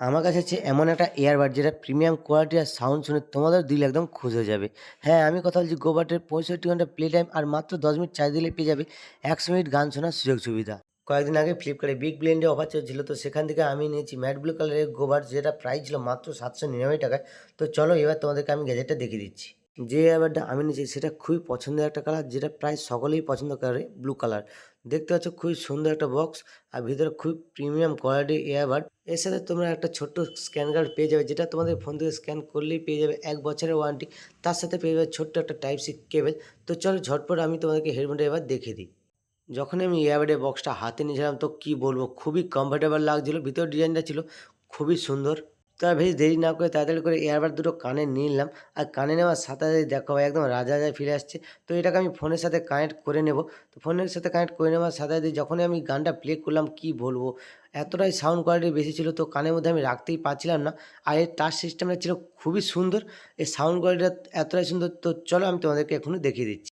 আমার কাছে হচ্ছে এমন একটা এয়ারবাড যেটা প্রিমিয়াম কোয়ালিটি আর সাউন্ড শুনে তোমাদের দিল একদম খুশ হয়ে যাবে। হ্যাঁ, আমি কথা বলছি গোবাটের 65 ঘন্টা প্লে টাইম আর মাত্র 10 মিনিট চার্জ দিলে পেয়ে যাবে 100 মিনিট গান শোনার সুযোগ সুবিধা। কয়েকদিন আগে ফ্লিপকার্টে বিগ ব্লিয়ান্ডে অফার চলছিল, তো সেখান থেকে আমি নিয়েছি ম্যাট ব্লু কালারের গোবাট, যেটা প্রাইস ছিল মাত্র 799 টাকায়। তো চলো এবার তোমাদেরকে আমি গ্যাজেটটা দেখিয়ে দিচ্ছি। যে এয়ারবাডটা আমি নিয়েছি সেটা খুবই পছন্দের একটা কালার, যেটা প্রায় সকলেই পছন্দ করে, ব্লু কালার। দেখতে পাচ্ছ খুবই সুন্দর একটা বক্স আর ভিতরে খুব প্রিমিয়াম কোয়ালিটির এয়ারবাড। এর সাথে তোমরা একটা ছোট্ট স্ক্যান কার্ড পেয়ে যাবে, যেটা তোমাদের ফোন থেকে স্ক্যান করলেই পেয়ে যাবে 1 বছরের ওয়ারেন্টি। তার সাথে পেয়ে যাবে ছোট্ট একটা টাইপ সি কেবল। তো চলো ঝটপট আমি তোমাদেরকে হেডফোনটা এবার দেখিয়ে দিই। যখনই আমি এয়ারবাডের বক্সটা হাতে নিয়েছিলাম তো কি বলবো, খুবই কমফোর্টেবল লাগছিল। ভিতর ডিজাইনটা ছিল খুবই সুন্দর। তো আর বেশি দেরি না করে তাড়াতাড়ি করে এয়ারবাড দুটো কানে নিয়ে নিলাম। আর কানে নেওয়ার সাথে সাথে দেখো ভাই একদম রাজা রাজায় ফিরে আসছে। তো এটাকে আমি ফোনের সাথে কানেক্ট করে নেব। তো ফোনের সাথে কানেক্ট করে নেওয়ার সাথে সাথে যখনই আমি গানটা প্লে করলাম, কি বলবো, এতটাই সাউন্ড কোয়ালিটি বেশি ছিল তো কানের মধ্যে আমি রাখতেই পারছিলাম না। আর এর টাচ সিস্টেমটা ছিল খুবই সুন্দর। এই সাউন্ড কোয়ালিটিটা এতটাই সুন্দর, তো চলো আমি তোমাদেরকে এখনই দেখিয়ে দিচ্ছি।